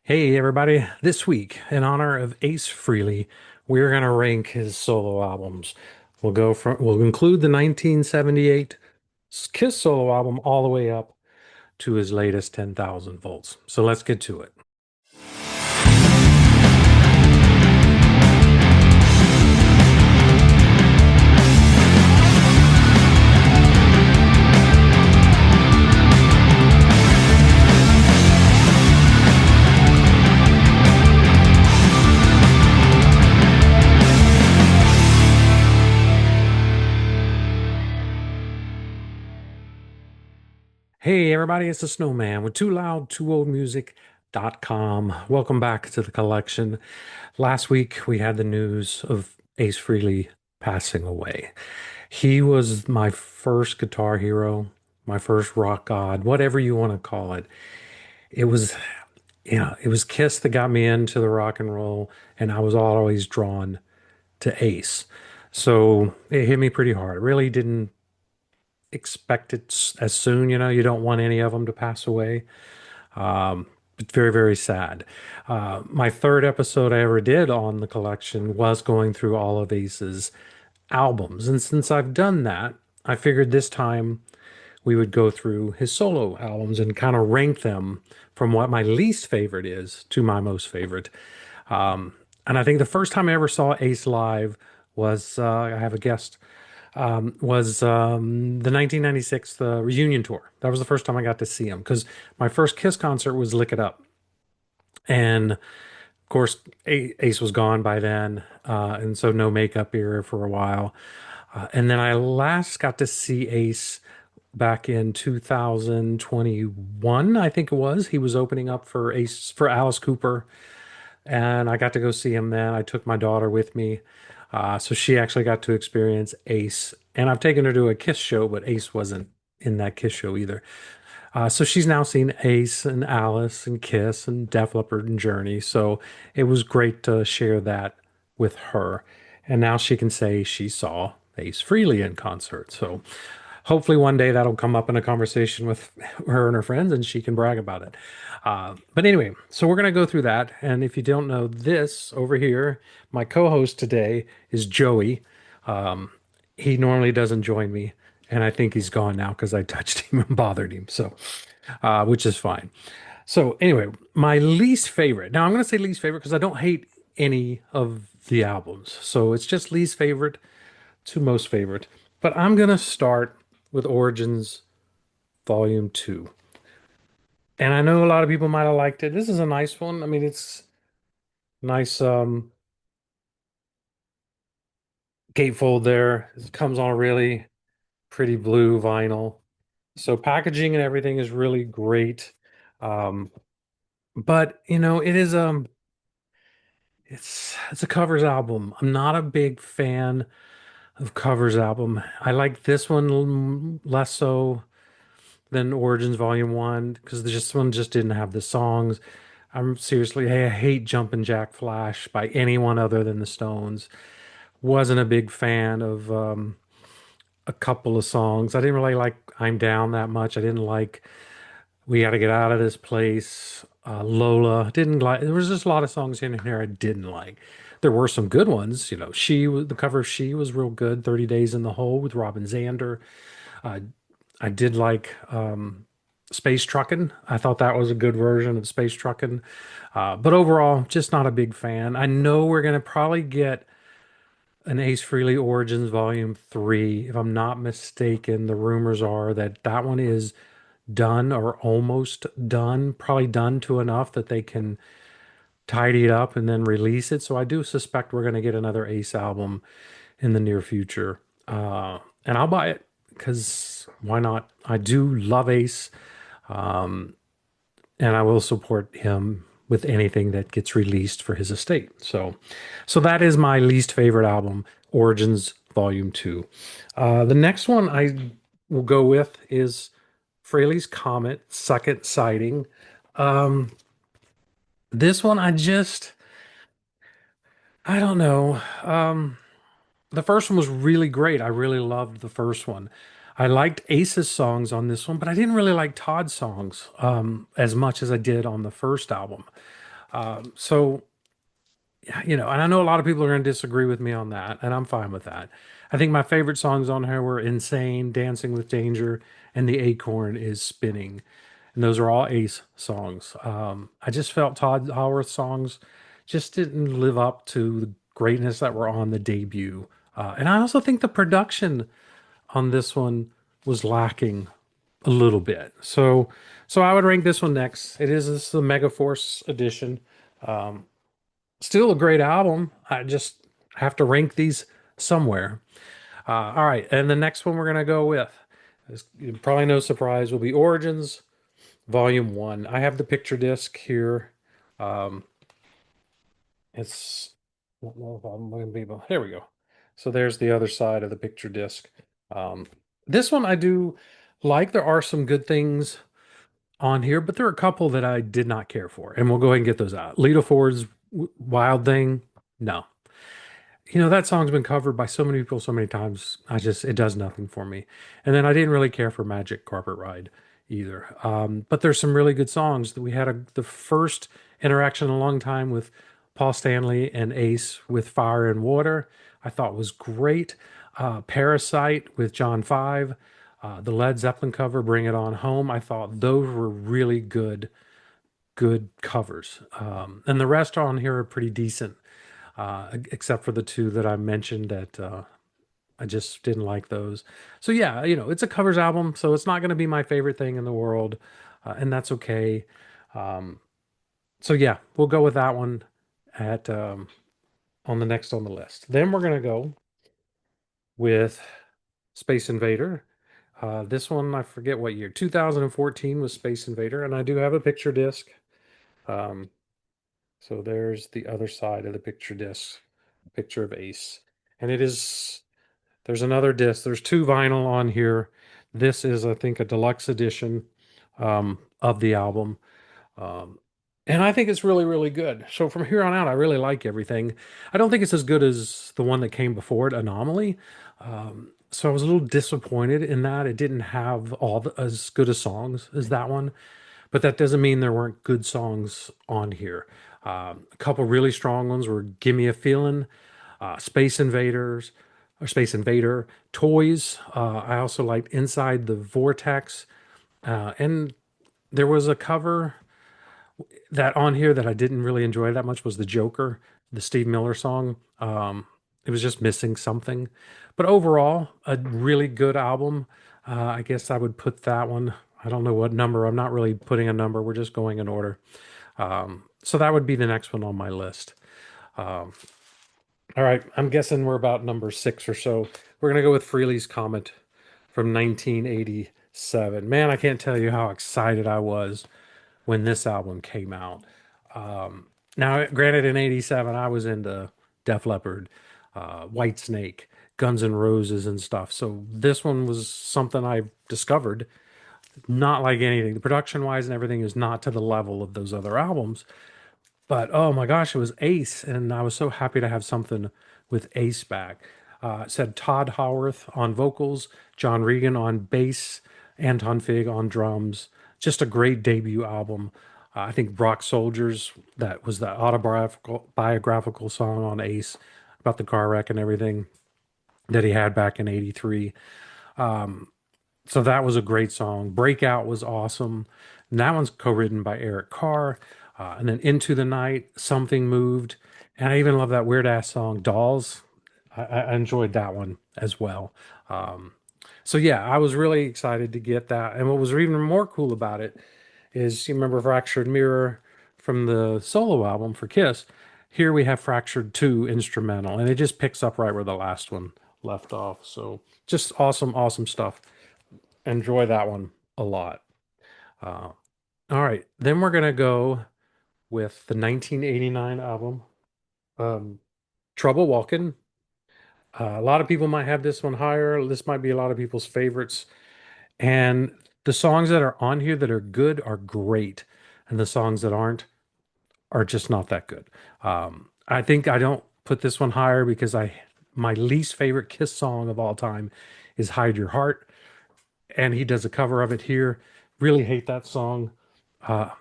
Hey everybody, this week, in honor of Ace Frehley, we're gonna rank his solo albums. We'll include the 1978 Kiss solo album all the way up to his latest 10,000 volts. So let's get to it. Hey everybody, it's the Snowman with Too Loud, Too Old Music.com. Welcome back to the collection. Last week we had the news of Ace Frehley passing away. He was my first guitar hero, my first rock god, whatever you want to call it. It was, it was Kiss that got me into the rock and roll, and I was always drawn to Ace. So it hit me pretty hard. Really didn't expect it as soon, you don't want any of them to pass away. It's very, very sad. My third episode I ever did on the collection was going through all of Ace's albums. And since I've done that, I figured this time we would go through his solo albums and kind of rank them from what my least favorite is to my most favorite. And I think the first time I ever saw Ace live was, I have a guest, was the 1996 reunion tour. That was the first time I got to see him because my first Kiss concert was Lick It Up. And of course, Ace was gone by then. And so no makeup era for a while. And then I last got to see Ace back in 2021, I think it was. He was opening up for Alice Cooper, and I got to go see him then. I took my daughter with me, so she actually got to experience Ace. And I've taken her to a Kiss show, but Ace wasn't in that Kiss show either. So she's now seen Ace and Alice and Kiss and Def Leppard and Journey. So it was great to share that with her. And now she can say she saw Ace Frehley in concert. So hopefully one day that'll come up in a conversation with her and her friends and she can brag about it. But anyway, so we're going to go through that. And if you don't know this over here, my co-host today is Joey. He normally doesn't join me, and I think he's gone now because I touched him and bothered him. So, which is fine. So anyway, my least favorite. Now I'm going to say least favorite because I don't hate any of the albums. So it's just least favorite to most favorite. But I'm going to start with Origins Volume 2. And I know a lot of people might have liked it. This is a nice one. I mean, it's nice gatefold there. It comes on a really pretty blue vinyl. So packaging and everything is really great. Um, but it is it's a covers album. I'm not a big fan of covers album. I like this one less so than Origins Volume 1 because this one just didn't have the songs. Hey, I hate Jumpin' Jack Flash by anyone other than the Stones. Wasn't a big fan of a couple of songs. I didn't really like I'm Down that much. I didn't like We Gotta Get Out of This Place. Lola didn't like. There was just a lot of songs in here I didn't like. There were some good ones. The cover of She was real good. 30 Days in the Hole with Robin Zander. Uh, I did like Space Truckin'. I thought that was a good version of Space Truckin'. But overall, just not a big fan. I know we're gonna probably get an Ace Frehley Origins Volume 3. If I'm not mistaken, the rumors are that that one is done or almost done, probably done to enough that they can tidy it up and then release it. So I do suspect we're going to get another Ace album in the near future. And I'll buy it because why not? I do love Ace, and I will support him with anything that gets released for his estate. So that is my least favorite album, Origins Volume 2. The next one I will go with is Frehley's Comet, Second Sighting. Um, this one I don't know. The first one was really great. I really loved the first one. I liked Ace's songs on this one, but I didn't really like Todd's songs as much as I did on the first album. So, and I know a lot of people are going to disagree with me on that, and I'm fine with that. I think my favorite songs on here were Insane, Dancing with Danger, and The Acorn is Spinning. And those are all Ace songs. I just felt Todd Howarth songs just didn't live up to the greatness that were on the debut. And I also think the production on this one was lacking a little bit. So I would rank this one next. This is the Megaforce edition. Still a great album. I just have to rank these somewhere. All right, and the next one we're gonna go with is probably no surprise will be Origins Volume One. I have the picture disc here. Um, it's I don't know if I'm gonna be able. Here we go. So there's the other side of the picture disc. Um, this one I do like. There are some good things on here, but there are a couple that I did not care for, and we'll go ahead and get those out. Lita Ford's Wild Thing, no. That song's been covered by so many people so many times. It does nothing for me. And then I didn't really care for Magic Carpet Ride either. But there's some really good songs that we had the first interaction in a long time with Paul Stanley and Ace with Fire and Water. I thought was great. Parasite with John Five, the Led Zeppelin cover, Bring It On Home. I thought those were really good covers. And the rest on here are pretty decent, except for the two that I mentioned that I just didn't like those. So yeah, it's a covers album, so it's not going to be my favorite thing in the world, and that's okay. Um, so yeah, we'll go with that one at on the next on the list. Then we're going to go with Space Invader. This one I forget what year, 2014 was Space Invader, and I do have a picture disc. Um, So there's the other side of the picture disc, picture of Ace. And there's another disc. There's two vinyl on here. This is, I think, a deluxe edition of the album. Um, and I think it's really, really good. So from here on out, I really like everything. I don't think it's as good as the one that came before it, Anomaly. So I was a little disappointed in that it didn't have as good as songs as that one, but that doesn't mean there weren't good songs on here. A couple really strong ones were "Gimme a Feeling," Space Invaders, or Space Invader, Toys. I also liked "Inside the Vortex," and there was a cover that on here that I didn't really enjoy that much was "The Joker," the Steve Miller song. It was just missing something, but overall, a really good album. I guess I would put that one. I don't know what number. I'm not really putting a number. We're just going in order. So that would be the next one on my list. Um, all right, I'm guessing we're about number six or so. We're gonna go with Frehley's Comet from 1987. Man, I can't tell you how excited I was when this album came out. Now, granted, in '87, I was into Def Leppard, White Snake, Guns N' Roses, and stuff. So this one was something I discovered. Not like anything. The production wise and everything is not to the level of those other albums. But oh my gosh, it was Ace, and I was so happy to have something with Ace back. It said Todd Howarth on vocals, John Regan on bass, Anton Fig on drums. Just a great debut album. I think Brock Soldiers, that was the autobiographical biographical song on Ace about the car wreck and everything that he had back in '83. So that was a great song. Breakout was awesome. And that one's co-written by Eric Carr. And then Into the Night, Something Moved. And I even love that weird ass song, Dolls. I enjoyed that one as well. Um, so yeah, I was really excited to get that. And what was even more cool about it is you remember Fractured Mirror from the solo album for Kiss. Here we have Fractured 2 instrumental, and it just picks up right where the last one left off. So just awesome, awesome stuff. Enjoy that one a lot. Uh, all right, then we're gonna go with the 1989 album, um, Trouble Walkin'. A lot of people might have this one higher. This might be a lot of people's favorites. And the songs that are on here that are good are great, and the songs that aren't are just not that good. I think I don't put this one higher because I my least favorite Kiss song of all time is "Hide Your Heart," and he does a cover of it here. Really hate that song. Uh,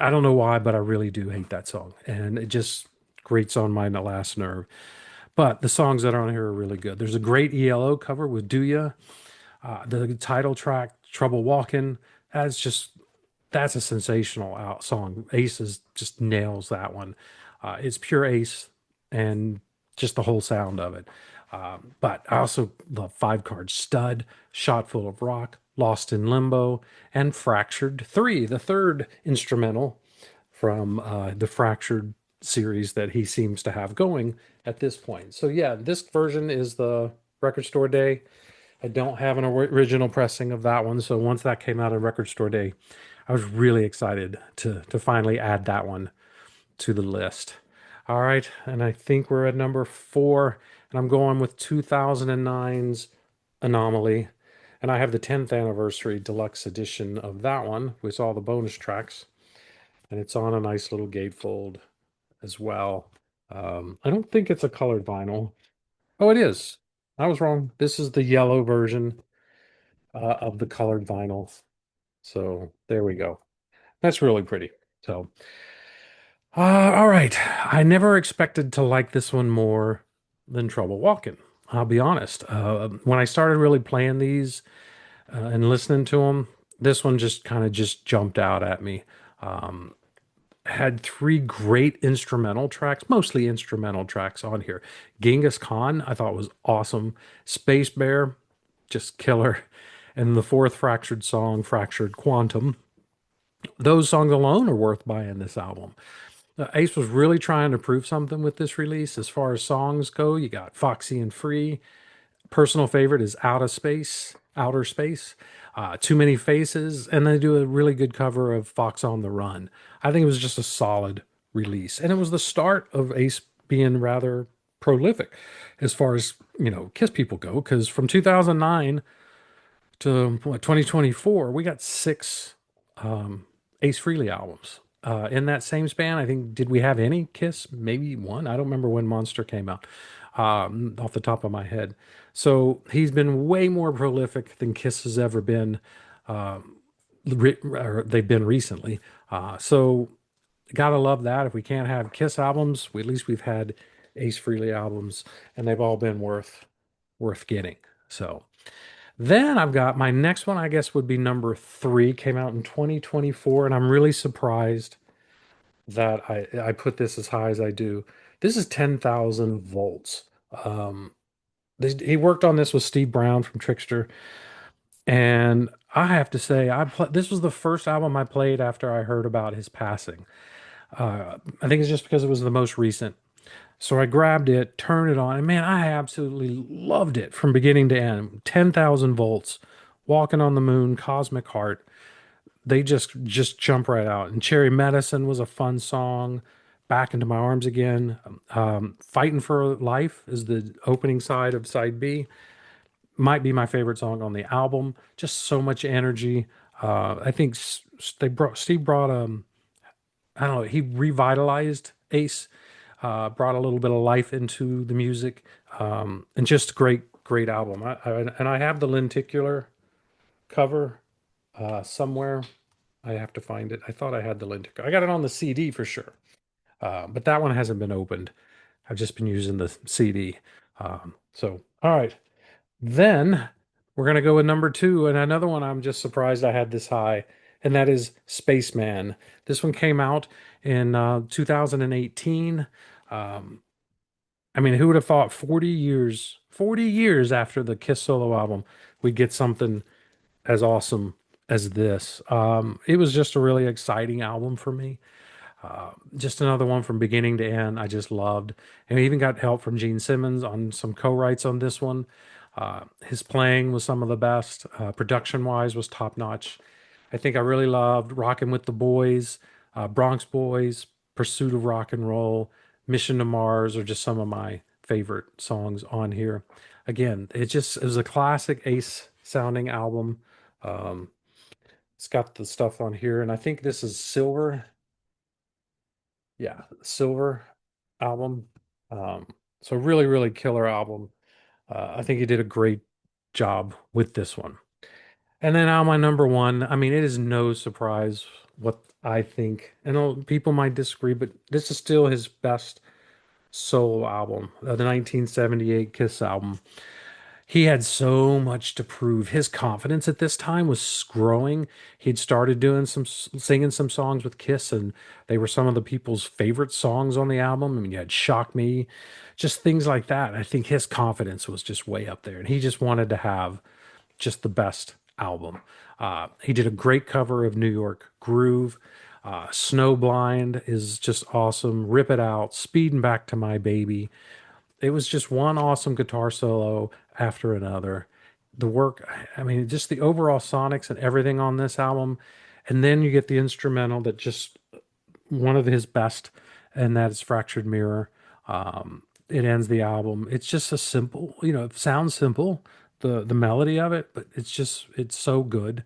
I don't know why, but I really do hate that song, and it just grates on my last nerve. But the songs that are on here are really good. There's a great ELO cover with Do Ya. The title track, Trouble Walkin', that's just that's a sensational song. Ace just nails that one. It's pure Ace and just the whole sound of it. But I also love Five Card Stud, Shot Full of Rock, Lost in Limbo, and Fractured 3, the third instrumental from the Fractured series that he seems to have going at this point. So, yeah, this version is the Record Store Day. I don't have an original pressing of that one. So, once that came out on Record Store Day, I was really excited to finally add that one to the list. All right, and I think we're at number 4, and I'm going with 2009's Anomaly. And I have the 10th anniversary deluxe edition of that one with all the bonus tracks, and it's on a nice little gatefold as well. I don't think it's a colored vinyl. Oh, it is. I was wrong. This is the yellow version of the colored vinyl. So there we go. That's really pretty. So, all right. I never expected to like this one more than Trouble Walking. I'll be honest. When I started really playing these and listening to them, this one just kind of just jumped out at me. Um, had three great instrumental tracks, mostly instrumental tracks on here. Genghis Khan, I thought was awesome. Space Bear, just killer. And the fourth Fractured song, Fractured Quantum. Those songs alone are worth buying this album. Ace was really trying to prove something with this release. As far as songs go, you got Foxy and Free. Personal favorite is Outer Space, Too Many Faces, and they do a really good cover of Fox on the Run. I think it was just a solid release, and it was the start of Ace being rather prolific as far as Kiss people go. Because from 2009 to what 2024, we got six Ace Frehley albums. In that same span, I think, did we have any Kiss? Maybe one. I don't remember when Monster came out off the top of my head. So he's been way more prolific than Kiss has ever been. Or they've been recently. So gotta love that. If we can't have Kiss albums, at least we've had Ace Frehley albums, and they've all been worth getting. So then I've got my next one, I guess would be number 3, came out in 2024, and I'm really surprised that I put this as high as I do. This is 10,000 volts. Um, he worked on this with Steve Brown from Trickster, and I have to say, this was the first album I played after I heard about his passing. I think it's just because it was the most recent. So I grabbed it, turned it on, and man, I absolutely loved it from beginning to end. 10,000 volts, Walking on the Moon, Cosmic Heart. They just jump right out. And Cherry Medicine was a fun song. Back into My Arms Again. Fighting for Life is the opening side of side B. Might be my favorite song on the album. Just so much energy. I think Steve brought I don't know, he revitalized Ace, brought a little bit of life into the music, and just a great album. And I have the lenticular cover somewhere. I have to find it. I thought I had the lenticular. I got it on the CD for sure, but that one hasn't been opened. I've just been using the CD. So, all right. Then we're going to go with number 2, and another one I'm just surprised I had this high, and that is Spaceman. This one came out in 2018. Um, I mean, who would have thought 40 years after the Kiss solo album, we'd get something as awesome as this? It was just a really exciting album for me. Just another one from beginning to end. I just loved, and we even got help from Gene Simmons on some co-writes on this one. His playing was some of the best. Production-wise, was top notch. I think I really loved "Rockin' with the Boys," "Bronx Boys," "Pursuit of Rock and Roll," "Mission to Mars" are just some of my favorite songs on here. Again, it was a classic Ace sounding album. Um, it's got the stuff on here, and I think this is Silver. Yeah, Silver album. Um, so really killer album. I think he did a great job with this one. And then now my number 1. I mean, it is no surprise what I think. And people might disagree, but this is still his best solo album, the 1978 Kiss album. He had so much to prove. His confidence at this time was growing. He'd started doing singing some songs with Kiss, and they were some of the people's favorite songs on the album. I mean, you had Shock Me, just things like that. I think his confidence was just way up there, and he just wanted to have just the best album. He did a great cover of New York Groove. Snowblind is just awesome. Rip It Out, Speeding Back to My Baby. It was just one awesome guitar solo after another. The work, I mean, just the overall sonics and everything on this album. And then you get the instrumental that just one of his best, and that is Fractured Mirror. It ends the album. It's just a simple, it sounds simple, the melody of it, but it's so good.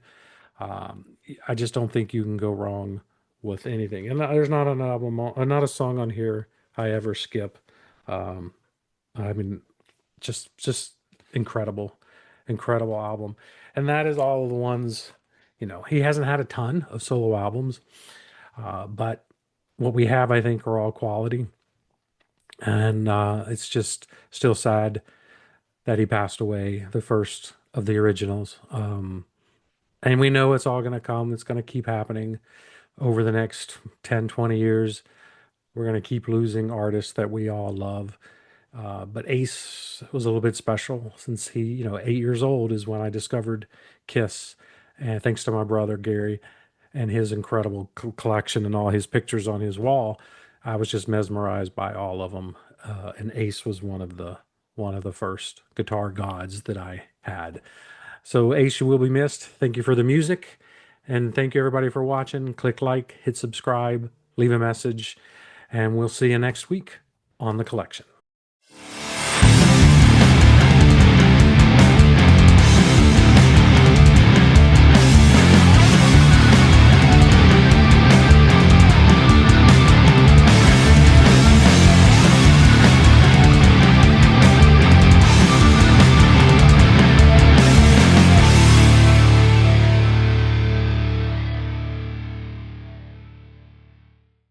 I just don't think you can go wrong with anything. And there's not an album, not a song on here I ever skip. I mean, just incredible, incredible album. And that is all of the ones, he hasn't had a ton of solo albums, but what we have, I think, are all quality. And it's just still sad that he passed away, the first of the originals. And we know it's all going to come. It's going to keep happening over the next 10, 20 years. We're going to keep losing artists that we all love. But Ace was a little bit special since he, 8 years old is when I discovered Kiss. And thanks to my brother Gary and his incredible collection and all his pictures on his wall, I was just mesmerized by all of them. And Ace was one of the first guitar gods that I had. So Ace, you will be missed. Thank you for the music, and thank you everybody for watching. Click like, hit subscribe, leave a message, and we'll see you next week on the collection.